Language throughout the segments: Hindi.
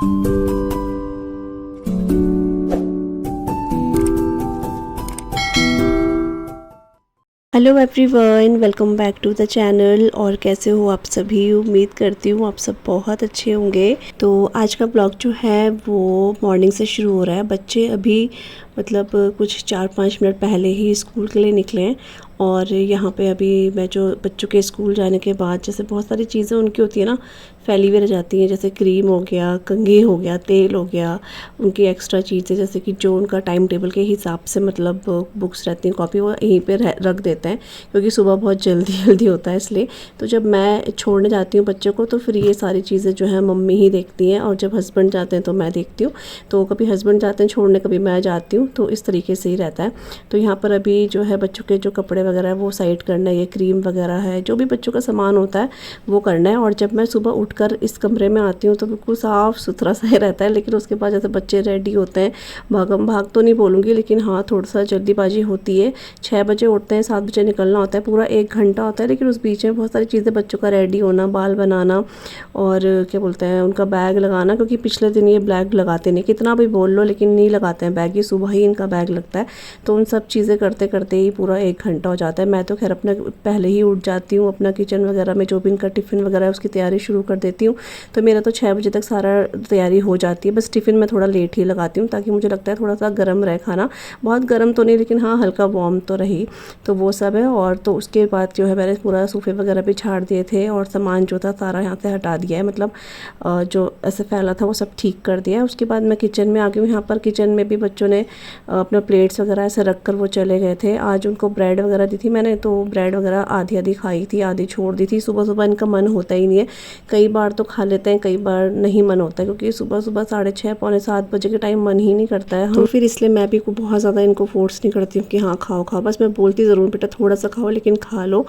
Hello everyone, welcome back to the channel. और कैसे हो आप सभी? उम्मीद करती हूँ आप सब बहुत अच्छे होंगे। तो आज का ब्लॉग जो है वो मॉर्निंग से शुरू हो रहा है। बच्चे अभी मतलब कुछ 4-5 मिनट पहले ही स्कूल के लिए निकले हैं। और यहाँ पे अभी मैं जो बच्चों के स्कूल जाने के बाद जैसे बहुत सारी चीज़ें उनकी होती है ना, फैली हुई रह जाती हैं। जैसे क्रीम हो गया, कंघी हो गया, तेल हो गया, उनकी एक्स्ट्रा चीज़ें जैसे कि जो उनका टाइम टेबल के हिसाब से मतलब बुक्स रहती हैं, कॉपी, वो यहीं पे रख देते हैं क्योंकि सुबह बहुत जल्दी जल्दी होता है इसलिए। तो जब मैं छोड़ने जाती हूँ बच्चों को तो फिर ये सारी चीज़ें जो है मम्मी ही देखती हैं, और जब हस्बैंड जाते हैं तो मैं देखती हूँ। तो कभी हस्बैंड जाते हैं छोड़ने, कभी मैं जाती हूँ, तो इस तरीके से ही रहता है। तो यहाँ पर अभी जो है बच्चों के जो कपड़े वगैरह है वो साइड करना है, ये क्रीम वगैरह है, जो भी बच्चों का सामान होता है वो करना है। और जब मैं सुबह उठकर इस कमरे में आती हूँ तो बिल्कुल साफ़ सुथरा सा ही रहता है। लेकिन उसके बाद जैसे बच्चे रेडी होते हैं, भागम भाग तो नहीं बोलूँगी, लेकिन हाँ थोड़ा सा जल्दीबाजी होती है। 6 बजे उठते हैं, 7 बजे निकलना होता है, पूरा 1 घंटा होता है। लेकिन उस बीच में बहुत सारी चीज़ें, बच्चों का रेडी होना, बाल बनाना, और क्या बोलते हैं उनका बैग लगाना, क्योंकि पिछले दिन ये बैग लगाते नहीं, कितना भी बोल लो लेकिन नहीं लगाते हैं बैग, ये सुबह ही इनका बैग लगता है। तो उन सब चीज़ें करते करते ही पूरा 1 घंटा हो जाता है। मैं तो खैर अपना पहले ही उठ जाती हूँ, अपना किचन वगैरह में जो भी इनका टिफ़िन वगैरह है उसकी तैयारी शुरू कर देती हूँ। तो मेरा तो 6 बजे तक सारा तैयारी हो जाती है। बस टिफ़िन में थोड़ा लेट ही लगाती हूँ ताकि मुझे लगता है थोड़ा सा गर्म रहे खाना, बहुत गर्म तो नहीं लेकिन हाँ हल्का वार्म तो रही। तो वो सब है। और तो उसके बाद जो है मैंने पूरा सोफ़े वगैरह भी झाड़ दिए थे और सामान जो था सारा यहाँ से हटा दिया है, मतलब जो ऐसे फैला था वो सब ठीक कर दिया है। उसके बाद मैं किचन में आ गई हूँ। यहाँ पर किचन में भी बच्चों ने अपना प्लेट्स वगैरह ऐसे रख कर वो चले गए थे। आज उनको ब्रेड वगैरह दी थी मैंने, तो ब्रेड वगैरह आधी आधी खाई थी, आधी छोड़ दी थी। सुबह सुबह इनका मन होता ही नहीं है, कई बार तो खा लेते हैं, कई बार नहीं मन होता है, क्योंकि सुबह सुबह 6:30 पौने 7 बजे के टाइम मन ही नहीं करता है। तो फिर इसलिए मैं भी बहुत ज़्यादा इनको फोर्स नहीं करती हूँ कि हाँ खाओ खाओ, बस मैं बोलती ज़रूर बेटा थोड़ा सा खाओ लेकिन खा लो।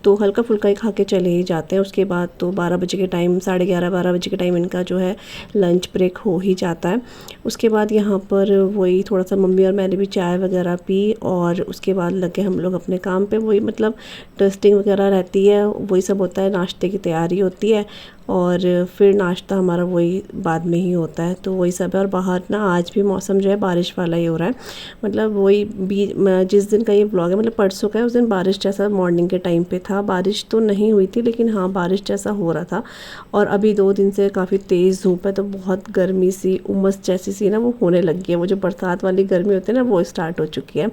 तो हल्का फुल्का ही खा के चले ही जाते हैं। उसके बाद तो 12 बजे के टाइम, 11:30-12 बजे के टाइम इनका जो है लंच ब्रेक हो ही जाता है। उसके बाद यहाँ पर वही थोड़ा सा मम्मी और मैंने भी चाय वगैरह पी, और उसके बाद लगे हम लोग अपने काम पे। वही मतलब डस्टिंग वगैरह रहती है, वही सब होता है, नाश्ते की तैयारी होती है, और फिर नाश्ता हमारा वही बाद में ही होता है। तो वही सब है। और बाहर ना आज भी मौसम जो है बारिश वाला ही हो रहा है, मतलब वही जिस दिन का ये ब्लॉग है मतलब परसों का है, उस दिन बारिश जैसा मॉर्निंग के टाइम पे था। बारिश तो नहीं हुई थी लेकिन हाँ बारिश जैसा हो रहा था। और अभी 2 दिन से काफ़ी तेज़ धूप है, तो बहुत गर्मी सी, उमस जैसी सी ना वो होने लगी है। वो जो बरसात वाली गर्मी होती है ना वो स्टार्ट हो चुकी है।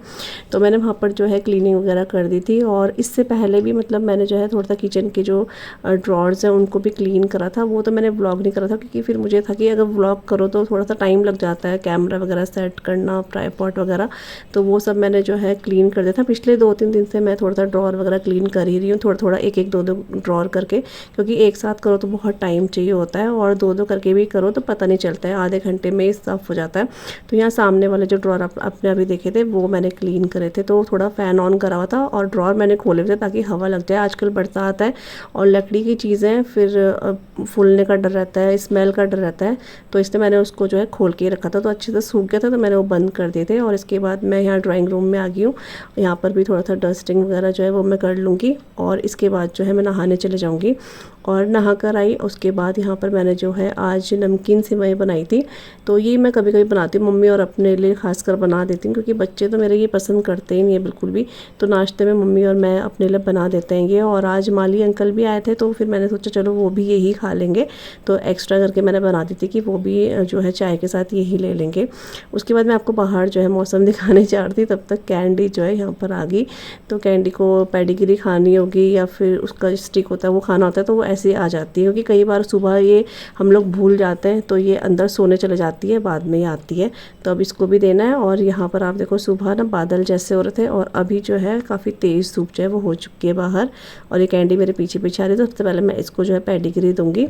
तो मैंने वहाँ पर जो है क्लीनिंग वगैरह कर दी थी। और इससे पहले भी मतलब मैंने जो है थोड़ा सा किचन के जो ड्रॉर्स हैं उनको भी क्लीन करा था। वो तो मैंने व्लॉग नहीं करा था क्योंकि फिर मुझे था कि अगर व्लॉग करो तो थोड़ा सा टाइम लग जाता है, कैमरा वगैरह सेट करना, ट्राइपॉड वगैरह। तो वो सब मैंने जो है क्लीन कर दिया था। पिछले 2-3 दिन से मैं थोड़ा सा ड्रॉर वगैरह क्लीन कर ही रही हूँ, थोड़ा थोड़ा, एक एक, दो दो ड्रॉर करके, क्योंकि एक साथ करो तो बहुत टाइम चाहिए होता है, और दो दो करके भी करो तो पता नहीं चलता है, आधे घंटे में ही साफ हो जाता है। तो यहाँ सामने वाले जो ड्रॉर अपने अभी देखे थे वो मैंने क्लीन करे थे। तो थोड़ा फ़ैन ऑन करा हुआ था और ड्रॉर मैंने खोले थे ताकि हवा लग जाए। आजकल बरसात है और लकड़ी की चीज़ें फिर फूलने का डर रहता है, स्मेल का डर रहता है, तो इसलिए मैंने उसको जो है खोल के रखा था। तो अच्छे से सूख गया था तो मैंने वो बंद कर दिए थे। और इसके बाद मैं यहाँ ड्राइंग रूम में आ गई हूँ। यहाँ पर भी थोड़ा सा डस्टिंग वगैरह जो है वो मैं कर लूँगी, और इसके बाद जो है मैं नहाने चले जाऊँगी। और नहा कर आई, उसके बाद यहाँ पर मैंने जो है आज नमकीन सेवई बनाई थी। तो ये मैं कभी कभी बनाती हूँ मम्मी और अपने लिए खासकर बना देती हूँ, क्योंकि बच्चे तो मेरे ये पसंद करते ही नहीं है बिल्कुल भी। तो नाश्ते में मम्मी और मैं अपने लिए बना देते हैं ये। और आज माली अंकल भी आए थे तो फिर मैंने सोचा चलो वो भी यही खा लेंगे, तो एक्स्ट्रा करके मैंने बना दी थी कि वो भी जो है चाय के साथ यही ले लेंगे। उसके बाद मैं आपको बाहर जो है मौसम दिखाने जा रही थी, तब तक कैंडी जो है यहाँ पर आ गई। तो कैंडी को पेडिग्री खानी होगी या फिर उसका स्टिक होता है वो खाना होता है, तो वो ऐसे आ जाती है, क्योंकि कई बार सुबह ये हम लोग भूल जाते हैं तो ये अंदर सोने चले जाती है, बाद में ही आती है। तो अब इसको भी देना है। और यहाँ पर आप देखो सुबह ना बादल जैसे हो रहे थे और अभी जो है काफ़ी तेज़ धूप जो है वो हो चुकी है बाहर, और ये कैंडी मेरे पीछे पीछे आ रही है। तो सबसे पहले मैं इसको जो है पेडिग्री दूँगी।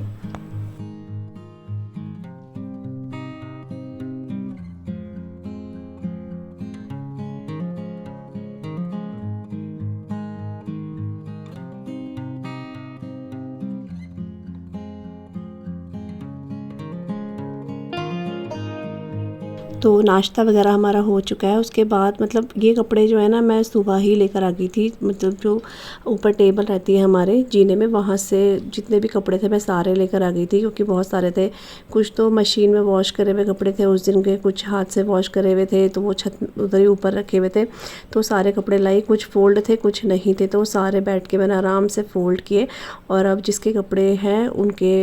तो नाश्ता वगैरह हमारा हो चुका है। उसके बाद मतलब ये कपड़े जो है ना मैं सुबह ही लेकर आ गई थी, मतलब जो ऊपर टेबल रहती है हमारे जीने में, वहाँ से जितने भी कपड़े थे मैं सारे लेकर आ गई थी, क्योंकि बहुत सारे थे। कुछ तो मशीन में वॉश करे हुए कपड़े थे उस दिन के, कुछ हाथ से वॉश करे हुए थे, तो वो छत उधर ही ऊपर रखे हुए थे। तो सारे कपड़े लाई, कुछ फोल्ड थे कुछ नहीं थे, तो सारे बैठ के मैंने आराम से फ़ोल्ड किए। और अब जिसके कपड़े हैं उनके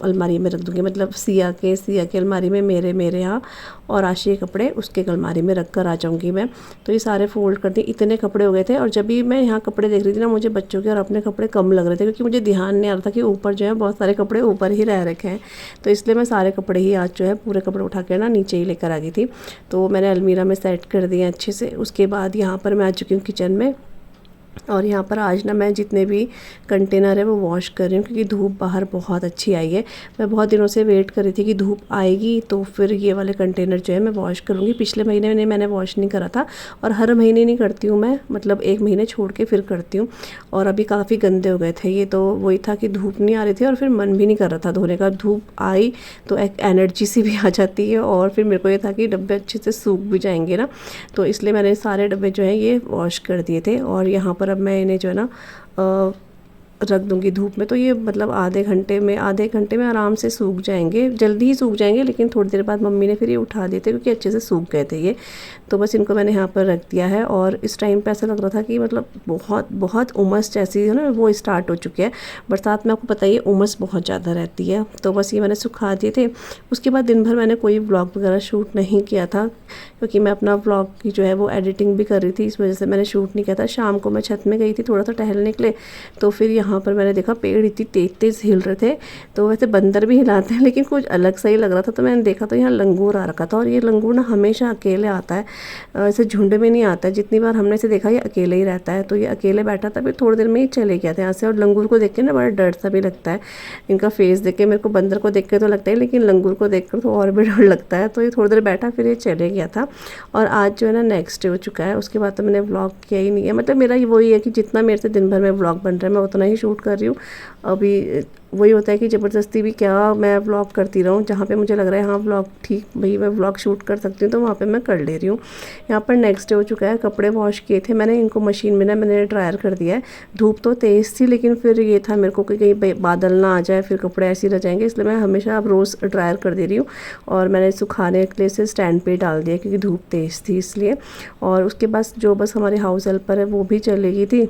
अलमारी में रख दूँगी, मतलब सिया के अलमारी में, मेरे यहाँ, और आशी के कपड़े उसके अलमारी में रख कर आ जाऊँगी मैं। तो ये सारे फ़ोल्ड कर दिए, इतने कपड़े हो गए थे। और जब भी मैं यहाँ कपड़े देख रही थी ना, मुझे बच्चों के और अपने कपड़े कम लग रहे थे, क्योंकि मुझे ध्यान नहीं आ रहा था कि ऊपर जो है बहुत सारे कपड़े ऊपर ही रह रखे हैं। तो इसलिए मैं सारे कपड़े ही आज जो है पूरे कपड़े उठा के ना नीचे ही लेकर आ गई थी। तो मैंने अलमीरा में सेट कर दिए अच्छे से। उसके बाद यहाँ पर मैं आ चुकी हूँ किचन में, और यहाँ पर आज ना मैं जितने भी कंटेनर है वो वॉश कर रही हूँ, क्योंकि धूप बाहर बहुत अच्छी आई है। मैं बहुत दिनों से वेट कर रही थी कि धूप आएगी तो फिर ये वाले कंटेनर जो है मैं वॉश करूँगी। पिछले महीने में मैंने वॉश नहीं करा था, और हर महीने नहीं करती हूँ मैं, मतलब एक महीने छोड़ के फिर करती हूँ। और अभी काफ़ी गंदे हो गए थे ये, तो वही था कि धूप नहीं आ रही थी और फिर मन भी नहीं कर रहा था धोने का। धूप आई तो एक एनर्जी सी भी आ जाती है, और फिर मेरे को ये था कि डब्बे अच्छे से सूख भी जाएंगे ना, तो इसलिए मैंने सारे डब्बे जो है ये वॉश कर दिए थे। और यहाँ पर अब मैं इन्हें जो है ना रख दूँगी धूप में। तो ये मतलब आधे घंटे में आराम से सूख जाएंगे, जल्दी ही सूख जाएंगे, लेकिन थोड़ी देर बाद मम्मी ने फिर ये उठा दिए थे, क्योंकि अच्छे से सूख गए थे ये। तो बस इनको मैंने यहाँ पर रख दिया है। और इस टाइम पे ऐसा लग रहा था कि मतलब बहुत बहुत उमस जैसी है ना, वो स्टार्ट हो चुकी है। बरसात में आपको पता ही है उमस बहुत ज़्यादा रहती है। तो बस ये मैंने सुखा दिए थे। उसके बाद दिन भर मैंने कोई व्लॉग वगैरह शूट नहीं किया था, क्योंकि मैं अपना व्लॉग की जो है वो एडिटिंग भी कर रही थी, इस वजह से मैंने शूट नहीं किया था। शाम को मैं छत में गई थी थोड़ा सा टहलने के लिए, तो फिर यहाँ पर मैंने देखा पेड़ इतनी तेज तेज हिल रहे थे। तो वैसे बंदर भी हिलाते हैं, लेकिन कुछ अलग सा ही लग रहा था। तो मैंने देखा तो यहाँ लंगूर आ रखा था, और ये लंगूर ना हमेशा अकेले आता है, ऐसे झुंड में नहीं आता है। जितनी बार हमने इसे देखा ये अकेले ही रहता है। तो ये अकेले बैठा था, फिर थोड़ी देर में ही चले गया था यहाँ से। और लंगूर को देख के ना बड़ा डर सा भी लगता है, इनका फेस देख के। मेरे को बंदर को देख के तो लगता है, लेकिन लंगूर को देख कर तो और भी डर लगता है। तो ये थोड़ी देर बैठा, फिर ये चले गया था। और आज जो है ना नेक्स्ट डे हो चुका है, उसके बाद तो मैंने व्लॉग किया ही नहीं है। मतलब मेरा ये वही है कि जितना मेरे से दिन भर में व्लॉग बन रहा है मैं उतना ही शूट कर रही हूँ। अभी वही होता है कि ज़बरदस्ती भी क्या मैं व्लॉग करती रहूँ, जहाँ पे मुझे लग रहा है हाँ व्लॉग ठीक, भाई मैं व्लॉग शूट कर सकती हूँ, तो वहाँ पे मैं कर ले रही हूँ। यहाँ पर नेक्स्ट डे हो चुका है, कपड़े वॉश किए थे मैंने, इनको मशीन में ना मैंने ड्रायर कर दिया है। धूप तो तेज़ थी, लेकिन फिर ये था मेरे को कि कहीं बादल ना आ जाए, फिर कपड़े ऐसे ही रह जाएंगे, इसलिए मैं हमेशा अब रोज़ ड्रायर कर दे रही हूँ। और मैंने सुखाने के लिए से स्टैंड पे डाल दिया, क्योंकि धूप तेज़ थी इसलिए। और उसके बाद जो बस हमारी हाउस हेल्पर है वो भी चली गई थी,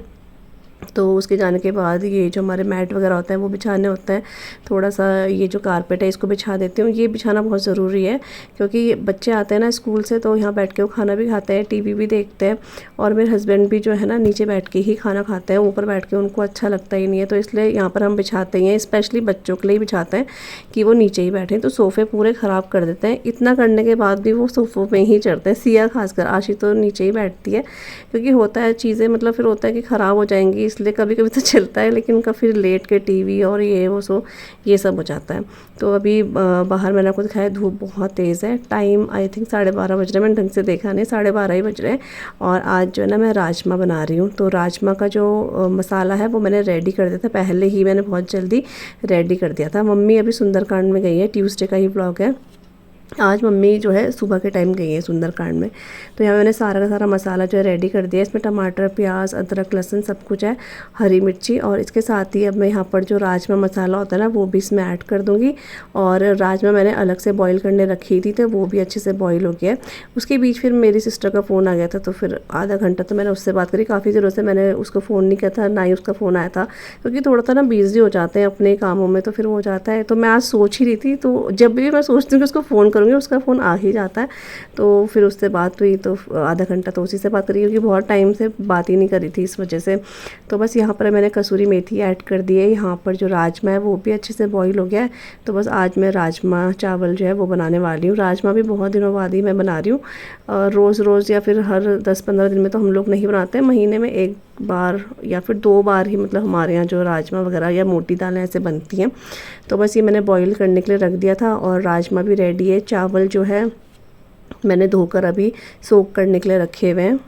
तो उसके जाने के बाद ये जो हमारे मैट वगैरह होता है वो बिछाने होता है। थोड़ा सा ये जो कारपेट है इसको बिछा देती हूँ, ये बिछाना बहुत ज़रूरी है, क्योंकि बच्चे आते हैं ना स्कूल से, तो यहाँ बैठ के वो खाना भी खाते हैं, टीवी भी देखते हैं। और मेरे हस्बैंड भी जो है ना नीचे बैठ के ही खाना खाते हैं, ऊपर बैठ के उनको अच्छा लगता ही नहीं है। तो इसलिए यहाँ पर हम बिछाते ही हैं, स्पेशली बच्चों के लिए बिछाते हैं कि वो नीचे ही बैठें। तो सोफ़े पूरे ख़राब कर देते हैं, इतना करने के बाद भी वो सोफ़ों में ही चढ़ते हैं। सिया खासकर, आशी तो नीचे ही बैठती है, क्योंकि होता है चीज़ें, मतलब फिर होता है कि ख़राब हो जाएंगी, इसलिए कभी कभी तो चलता है, लेकिन उनका फिर लेट के टीवी और ये वो सो ये सब हो जाता है। तो अभी बाहर मैंने आपको दिखाया धूप बहुत तेज़ है। टाइम आई थिंक 12:30 बज रहे हैं, मैंने ढंग से देखा नहीं, 12:30 ही बज रहे हैं। और आज जो है ना मैं राजमा बना रही हूँ। तो राजमा का जो मसाला है वो मैंने रेडी कर दिया था पहले ही, मैंने बहुत जल्दी रेडी कर दिया था। मम्मी अभी सुंदरकांड में गई है, ट्यूसडे का ही ब्लॉग है। आज मम्मी जो है सुबह के टाइम गई है सुंदरकांड में। तो यहाँ मैंने सारा का सारा मसाला जो है रेडी कर दिया। इसमें टमाटर, प्याज, अदरक, लहसुन सब कुछ है, हरी मिर्ची। और इसके साथ ही अब मैं यहाँ पर जो राजमा मसाला होता है ना वो भी इसमें ऐड कर दूँगी। और राजमा मैंने अलग से बॉईल करने रखी थी, तो वो भी अच्छे से बॉईल हो गया। उसके बीच फिर मेरी सिस्टर का फ़ोन आ गया था, तो फिर आधा घंटा तो मैंने उससे बात करी। काफ़ी दिनों से मैंने उसको फ़ोन नहीं किया था, ना ही उसका फ़ोन आया था, क्योंकि थोड़ा सा ना बिज़ी हो जाते हैं अपने कामों में, तो फिर वो हो जाता है। तो मैं आज सोच ही रही थी, तो जब भी मैं सोचती हूँ कि उसको फ़ोन करूँगी उसका फ़ोन आ ही जाता है। तो फिर उससे बात हुई, तो आधा घंटा तो उसी से बात करी, क्योंकि बहुत टाइम से बात ही नहीं करी थी इस वजह से। तो बस यहाँ पर मैंने कसूरी मेथी ऐड कर दी है। यहाँ पर जो राजमा है वो भी अच्छे से बॉईल हो गया है। तो बस आज मैं राजमा चावल जो है वो बनाने वाली हूँ। राजमा भी बहुत दिनों बाद ही मैं बना रही हूँ, रोज़ रोज़ या फिर हर 10-15 दिन में तो हम लोग नहीं बनाते हैं, महीने में एक बार या फिर 2 बार ही, मतलब हमारे यहाँ जो राजमा वगैरह या मोटी दालें ऐसे बनती हैं। तो बस ये मैंने बॉईल करने के लिए रख दिया था, और राजमा भी रेडी है। चावल जो है मैंने धोकर अभी सोक करने के लिए रखे हुए हैं।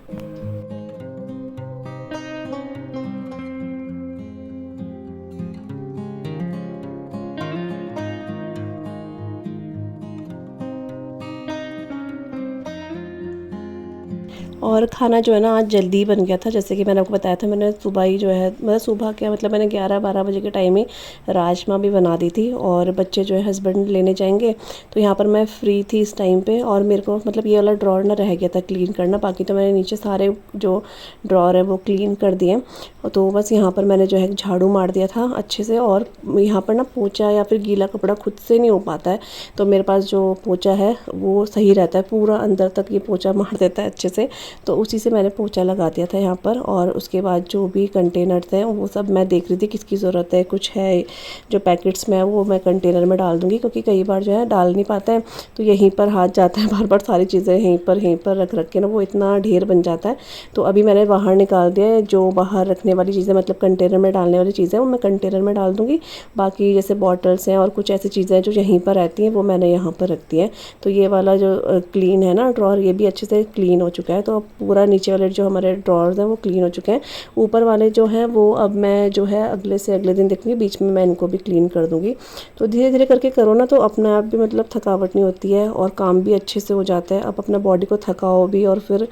और खाना जो है ना आज जल्दी बन गया था, जैसे कि मैंने आपको बताया था। मैंने सुबह ही जो है, मतलब सुबह क्या, मतलब मैंने 11-12 बजे के टाइम में राजमा भी बना दी थी। और बच्चे जो है हस्बैंड लेने जाएंगे, तो यहाँ पर मैं फ्री थी इस टाइम पे। और मेरे को मतलब ये वाला ड्रॉर ना रह गया था क्लीन करना, बाकी तो मैंने नीचे सारे जो ड्रॉर है वो क्लीन कर दिए। तो बस यहाँ पर मैंने जो है झाड़ू मार दिया था अच्छे से। और यहाँ पर ना पोंछा या फिर गीला कपड़ा खुद से नहीं हो पाता है, तो मेरे पास जो पोंछा है वो सही रहता है, पूरा अंदर तक ये पोंछा मार देता है अच्छे से। तो उसी से मैंने पोंछा लगा दिया था यहाँ पर। और उसके बाद जो भी कंटेनर थे वो सब मैं देख रही थी किसकी ज़रूरत है, कुछ है जो पैकेट्स में है वो मैं कंटेनर में डाल दूँगी, क्योंकि कई बार जो है डाल नहीं पाता है, तो यहीं पर हाथ जाता है बार बार, सारी चीज़ें यहीं पर रख रख के ना वो इतना ढेर बन जाता है। तो अभी मैंने बाहर निकाल दिया है, जो बाहर रखने वाली चीज़ें मतलब कंटेनर में डालने वाली चीज़ें वो मैं कंटेनर में डाल दूँगी। बाकी जैसे बॉटल्स हैं और कुछ ऐसी चीज़ें जो यहीं पर रहती हैं वो मैंने यहाँ पर रख दी है। तो ये वाला जो क्लीन है ना ड्रॉर, ये भी अच्छे से क्लीन हो चुका है। तो अब पूरा नीचे वाले जो हमारे ड्रॉर्स हैं वो क्लीन हो चुके हैं। ऊपर वाले जो हैं वो अब मैं जो है अगले से अगले दिन देखूँगी, बीच में मैं इनको भी क्लीन कर दूँगी। तो धीरे धीरे करके करो ना तो अपने आप भी मतलब थकावट नहीं होती है और काम भी अच्छे से हो जाता है। अब अपना बॉडी को थकाओ भी और फिर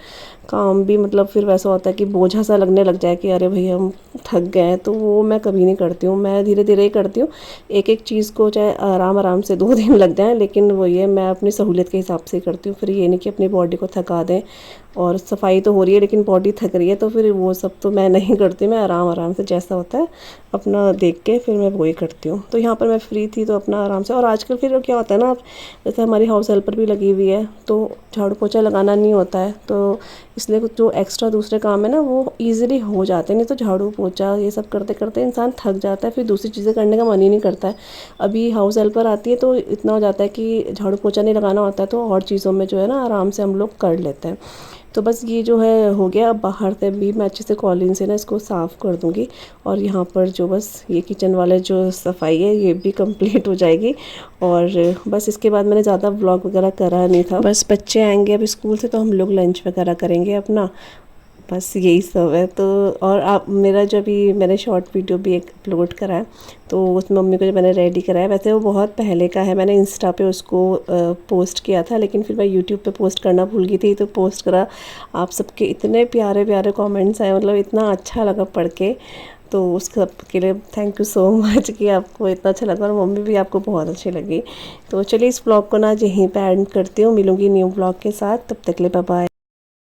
काम भी, मतलब फिर वैसा होता है कि बोझा सा लगने लग जाए कि अरे भैया हम थक गए हैं, तो वो मैं कभी नहीं करती हूँ। मैं धीरे धीरे ही करती हूँ, एक एक चीज़ को चाहे आराम आराम से 2 दिन लग जाएं, लेकिन वो ये मैं अपनी सहूलियत के हिसाब से करती हूँ। फिर ये नहीं कि अपनी बॉडी को थका दें। और सफाई तो हो रही है लेकिन बॉडी थक रही है, तो फिर वो सब तो मैं नहीं करती। मैं आराम आराम से जैसा होता है अपना देख के फिर मैं वही करती हूँ। तो यहाँ पर मैं फ्री थी तो अपना आराम से। और आजकल फिर क्या होता है ना, जैसे हमारी हाउस हेल्पर भी लगी हुई है तो झाड़ू पोछा लगाना नहीं होता है, तो इसलिए कुछ जो एक्स्ट्रा दूसरे काम है ना वो ईज़िली हो जाते हैं। नहीं तो झाड़ू पोछा ये सब करते करते इंसान थक जाता है, फिर दूसरी चीज़ें करने का मन ही नहीं करता है। अभी हाउस हेल्पर आती है तो इतना हो जाता है कि झाड़ू पोछा नहीं लगाना होता है, तो और चीज़ों में जो है ना आराम से हम लोग कर लेते हैं। तो बस ये जो है हो गया। अब बाहर से भी मैं अच्छे से कॉलिन से ना इसको साफ़ कर दूँगी। और यहाँ पर जो बस ये किचन वाले जो सफाई है ये भी कंप्लीट हो जाएगी। और बस इसके बाद मैंने ज़्यादा व्लॉग वगैरह करा नहीं था। बस बच्चे आएंगे अब स्कूल से तो हम लोग लंच वगैरह करेंगे अपना, बस यही सब है। तो और आप मेरा जो भी मैंने शॉर्ट वीडियो भी एक अपलोड करा है, तो उस मम्मी को जो मैंने रेडी कराया, वैसे वो बहुत पहले का है, मैंने इंस्टा पे उसको पोस्ट किया था, लेकिन फिर मैं यूट्यूब पे पोस्ट करना भूल गई थी तो पोस्ट करा। आप सबके इतने प्यारे प्यारे कमेंट्स आए, मतलब इतना अच्छा लगा पढ़ के, तो उस सब के लिए थैंक यू सो मच कि आपको इतना अच्छा लगा और मम्मी भी आपको बहुत अच्छी लगी। तो चलिए इस ब्लॉग को ना यहीं पे एंड करती हूँ, मिलूँगी न्यू ब्लॉग के साथ, तब तक के लिए बाय बाय।